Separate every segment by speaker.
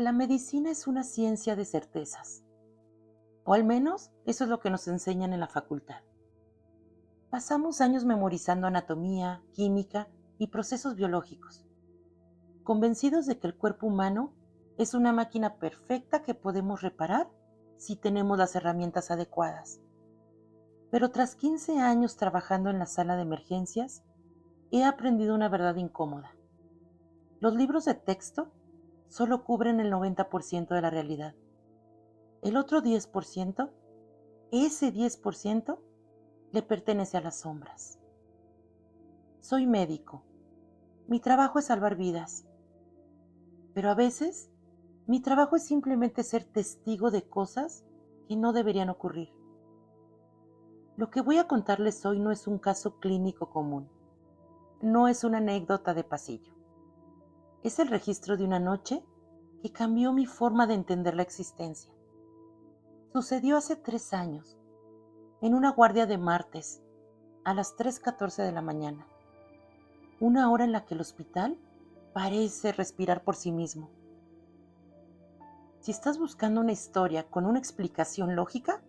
Speaker 1: La medicina es una ciencia de certezas, o al menos eso es lo que nos enseñan en la facultad. Pasamos años memorizando anatomía, química y procesos biológicos, convencidos de que el cuerpo humano es una máquina perfecta que podemos reparar si tenemos las herramientas adecuadas. Pero tras 15 años trabajando en la sala de emergencias, he aprendido una verdad incómoda. Los libros de texto solo cubren el 90% de la realidad. El otro 10%, ese 10%, le pertenece a las sombras. Soy médico. Mi trabajo es salvar vidas. Pero a veces, mi trabajo es simplemente ser testigo de cosas que no deberían ocurrir. Lo que voy a contarles hoy no es un caso clínico común. No es una anécdota de pasillo. Es el registro de una noche que cambió mi forma de entender la existencia. Sucedió hace 3 años, en una guardia de martes, a las 3:14 de la mañana. Una hora en la que el hospital parece respirar por sí mismo. Si estás buscando una historia con una explicación lógica,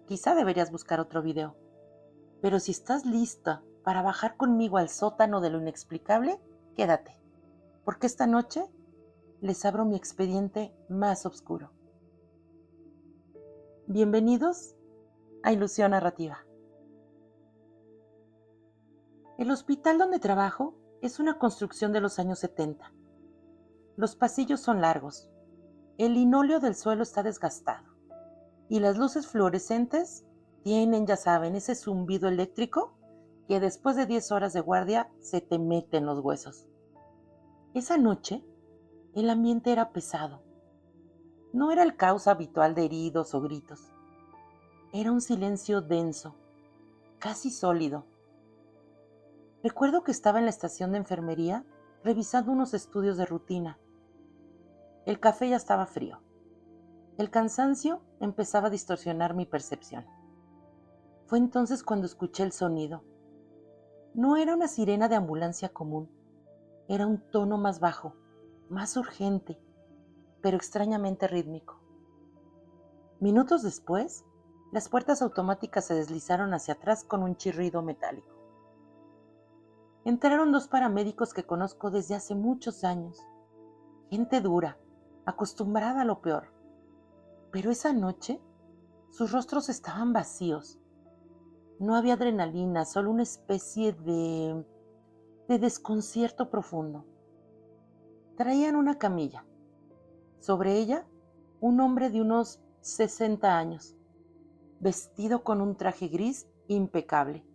Speaker 1: quizá deberías buscar otro video. Pero si estás lista para bajar conmigo al sótano de lo inexplicable, quédate, porque esta noche les abro mi expediente más oscuro. Bienvenidos a Ilusión Narrativa. El hospital donde trabajo es una construcción de los años 70. Los pasillos son largos, el linóleo del suelo está desgastado y las luces fluorescentes tienen, ya saben, ese zumbido eléctrico que después de 10 horas de guardia se te mete en los huesos. Esa noche, el ambiente era pesado. No era el caos habitual de heridos o gritos. Era un silencio denso, casi sólido. Recuerdo que estaba en la estación de enfermería revisando unos estudios de rutina. El café ya estaba frío. El cansancio empezaba a distorsionar mi percepción. Fue entonces cuando escuché el sonido. No era una sirena de ambulancia común. Era un tono más bajo, más urgente, pero extrañamente rítmico. Minutos después, las puertas automáticas se deslizaron hacia atrás con un chirrido metálico. Entraron 2 paramédicos que conozco desde hace muchos años. Gente dura, acostumbrada a lo peor. Pero esa noche, sus rostros estaban vacíos. No había adrenalina, solo una especie de desconcierto profundo. Traían una camilla. Sobre ella, un hombre de unos 60 años, vestido con un traje gris impecable.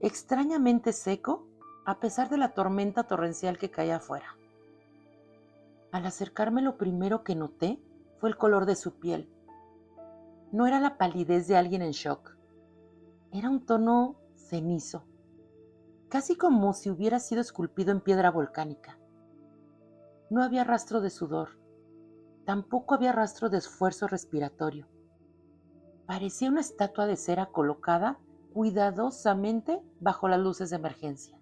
Speaker 1: Extrañamente seco, a pesar de la tormenta torrencial que caía afuera. Al acercarme, lo primero que noté fue el color de su piel. No era la palidez de alguien en shock. Era un tono cenizo, casi como si hubiera sido esculpido en piedra volcánica. No había rastro de sudor, tampoco había rastro de esfuerzo respiratorio. Parecía una estatua de cera colocada cuidadosamente bajo las luces de emergencia.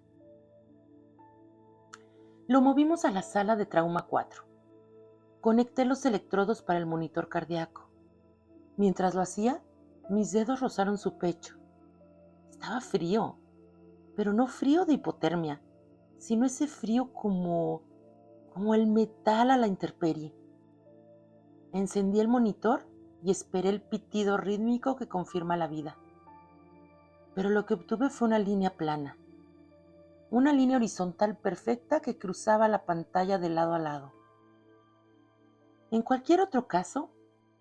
Speaker 1: Lo movimos a la sala de trauma 4. Conecté los electrodos para el monitor cardíaco. Mientras lo hacía, mis dedos rozaron su pecho. Estaba frío, pero no frío de hipotermia, sino ese frío como el metal a la intemperie. Encendí el monitor y esperé el pitido rítmico que confirma la vida. Pero lo que obtuve fue una línea plana, una línea horizontal perfecta que cruzaba la pantalla de lado a lado. En cualquier otro caso,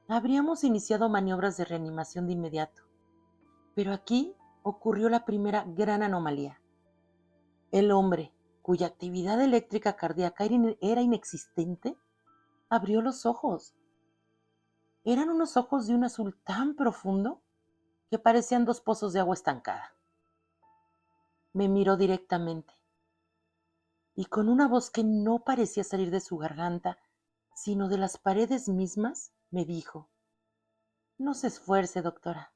Speaker 1: habríamos iniciado maniobras de reanimación de inmediato, pero aquí ocurrió la primera gran anomalía. El hombre, cuya actividad eléctrica cardíaca era inexistente, abrió los ojos. Eran unos ojos de un azul tan profundo que parecían 2 pozos de agua estancada. Me miró directamente y con una voz que no parecía salir de su garganta, sino de las paredes mismas, me dijo: «No se esfuerce, doctora.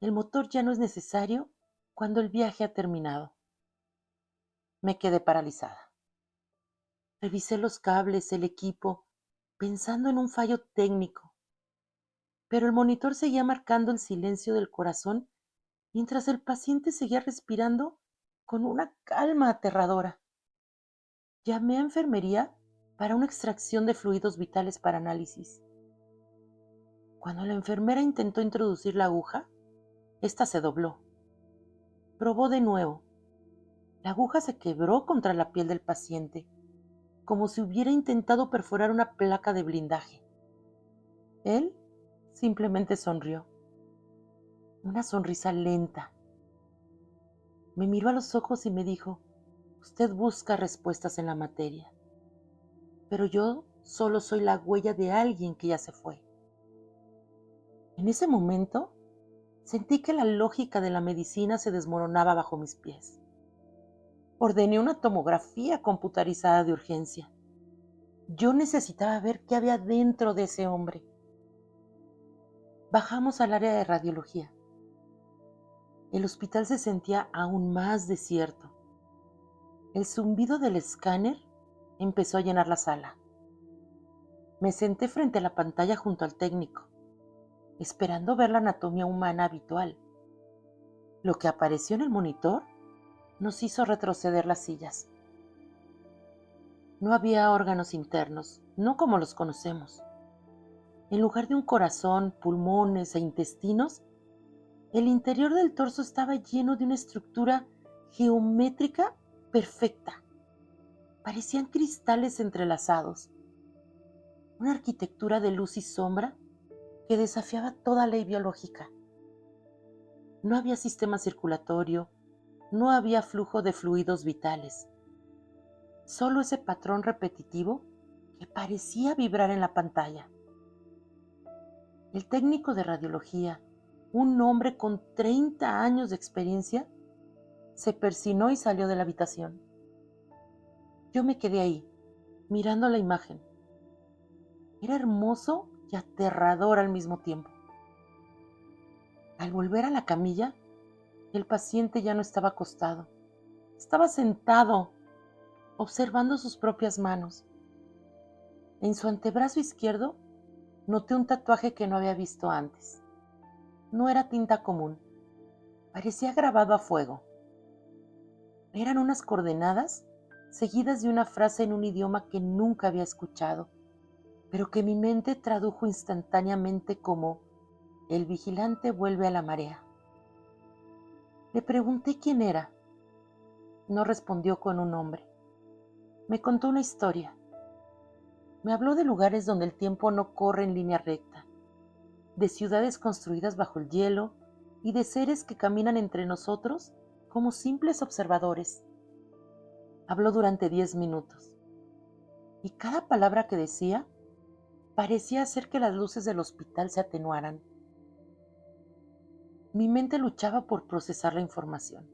Speaker 1: El motor ya no es necesario cuando el viaje ha terminado». Me quedé paralizada. Revisé los cables, el equipo pensando en un fallo técnico, pero el monitor seguía marcando el silencio del corazón mientras el paciente seguía respirando con una calma aterradora. Llamé a enfermería para una extracción de fluidos vitales para análisis. Cuando la enfermera intentó introducir la aguja, ésta se dobló. Probó de nuevo. La aguja se quebró contra la piel del paciente, como si hubiera intentado perforar una placa de blindaje. Él simplemente sonrió. Una sonrisa lenta. Me miró a los ojos y me dijo: usted busca respuestas en la materia, pero yo solo soy la huella de alguien que ya se fue. En ese momento, sentí que la lógica de la medicina se desmoronaba bajo mis pies. Ordené una tomografía computarizada de urgencia. Yo necesitaba ver qué había dentro de ese hombre. Bajamos al área de radiología. El hospital se sentía aún más desierto. El zumbido del escáner empezó a llenar la sala. Me senté frente a la pantalla junto al técnico, esperando ver la anatomía humana habitual. Lo que apareció en el monitor nos hizo retroceder las sillas. No había órganos internos, no como los conocemos. En lugar de un corazón, pulmones e intestinos, el interior del torso estaba lleno de una estructura geométrica perfecta. Parecían cristales entrelazados. Una arquitectura de luz y sombra que desafiaba toda ley biológica. No había sistema circulatorio, no había flujo de fluidos vitales. Solo ese patrón repetitivo que parecía vibrar en la pantalla. El técnico de radiología, un hombre con 30 años de experiencia, se persinó y salió de la habitación. Yo me quedé ahí, mirando la imagen. Era hermoso y aterrador al mismo tiempo. Al volver a la camilla, el paciente ya no estaba acostado. Estaba sentado, observando sus propias manos. En su antebrazo izquierdo noté un tatuaje que no había visto antes. No era tinta común. Parecía grabado a fuego. Eran unas coordenadas seguidas de una frase en un idioma que nunca había escuchado, pero que mi mente tradujo instantáneamente como: el vigilante vuelve a la marea. Le pregunté quién era. No respondió con un nombre. Me contó una historia. Me habló de lugares donde el tiempo no corre en línea recta, de ciudades construidas bajo el hielo y de seres que caminan entre nosotros como simples observadores. Habló durante 10 minutos, y cada palabra que decía parecía hacer que las luces del hospital se atenuaran. Mi mente luchaba por procesar la información,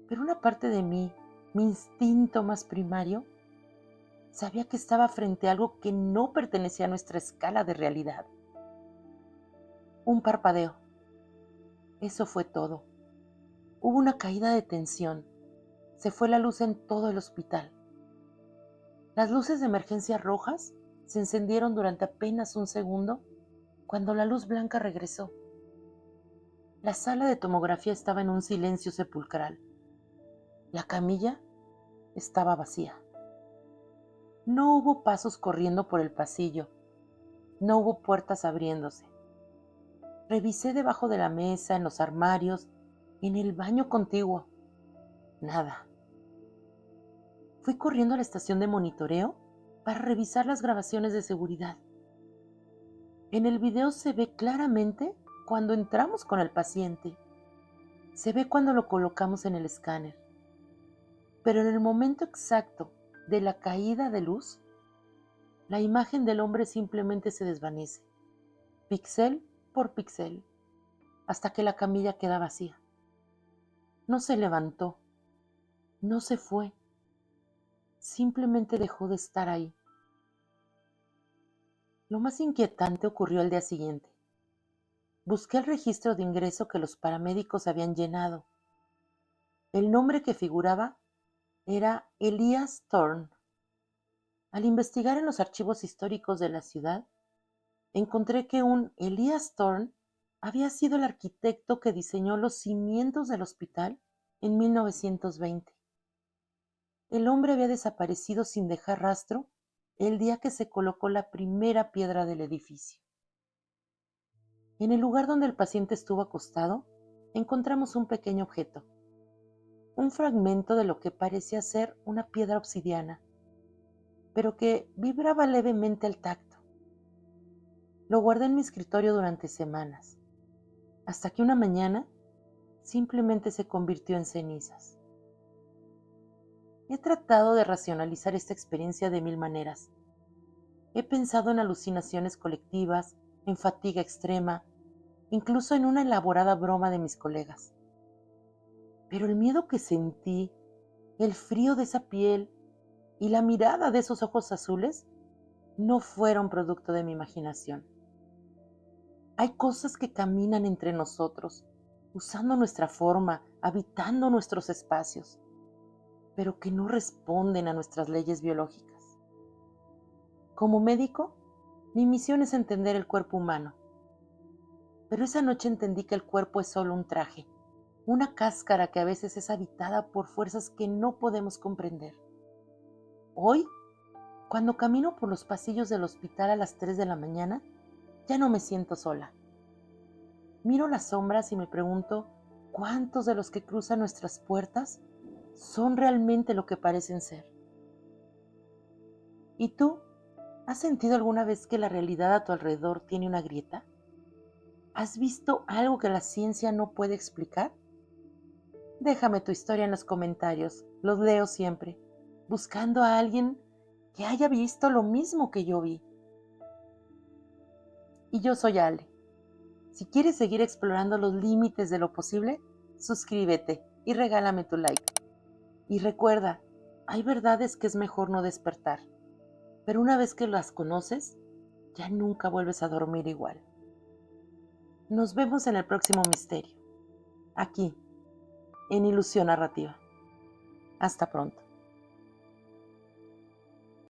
Speaker 1: pero una parte de mí, mi instinto más primario, sabía que estaba frente a algo que no pertenecía a nuestra escala de realidad. Un parpadeo. Eso fue todo. Hubo una caída de tensión. Se fue la luz en todo el hospital. Las luces de emergencia rojas se encendieron durante apenas un segundo cuando la luz blanca regresó. La sala de tomografía estaba en un silencio sepulcral. La camilla estaba vacía. No hubo pasos corriendo por el pasillo. No hubo puertas abriéndose. Revisé debajo de la mesa, en los armarios, en el baño contiguo. Nada. Fui corriendo a la estación de monitoreo para revisar las grabaciones de seguridad. En el video se ve claramente cuando entramos con el paciente. Se ve cuando lo colocamos en el escáner. Pero en el momento exacto de la caída de luz, la imagen del hombre simplemente se desvanece, píxel por píxel, hasta que la camilla queda vacía. No se levantó, no se fue, simplemente dejó de estar ahí. Lo más inquietante ocurrió al día siguiente. Busqué el registro de ingreso que los paramédicos habían llenado. El nombre que figuraba era Elias Thorne. Al investigar en los archivos históricos de la ciudad, encontré que un Elias Thorne había sido el arquitecto que diseñó los cimientos del hospital en 1920. El hombre había desaparecido sin dejar rastro el día que se colocó la primera piedra del edificio. En el lugar donde el paciente estuvo acostado, encontramos un pequeño objeto, un fragmento de lo que parecía ser una piedra obsidiana, pero que vibraba levemente al tacto. Lo guardé en mi escritorio durante semanas, hasta que una mañana simplemente se convirtió en cenizas. He tratado de racionalizar esta experiencia de mil maneras. He pensado en alucinaciones colectivas, en fatiga extrema, incluso en una elaborada broma de mis colegas. Pero el miedo que sentí, el frío de esa piel y la mirada de esos ojos azules no fueron producto de mi imaginación. Hay cosas que caminan entre nosotros, usando nuestra forma, habitando nuestros espacios, pero que no responden a nuestras leyes biológicas. Como médico, mi misión es entender el cuerpo humano. Pero esa noche entendí que el cuerpo es solo un traje, una cáscara que a veces es habitada por fuerzas que no podemos comprender. Hoy, cuando camino por los pasillos del hospital a las 3 de la mañana, ya no me siento sola. Miro las sombras y me pregunto cuántos de los que cruzan nuestras puertas son realmente lo que parecen ser. ¿Y tú? ¿Has sentido alguna vez que la realidad a tu alrededor tiene una grieta? ¿Has visto algo que la ciencia no puede explicar? Déjame tu historia en los comentarios, los leo siempre, buscando a alguien que haya visto lo mismo que yo vi. Y yo soy Ale. Si quieres seguir explorando los límites de lo posible, suscríbete y regálame tu like. Y recuerda, hay verdades que es mejor no despertar, pero una vez que las conoces, ya nunca vuelves a dormir igual. Nos vemos en el próximo misterio, aquí, en Ilusión Narrativa. Hasta pronto.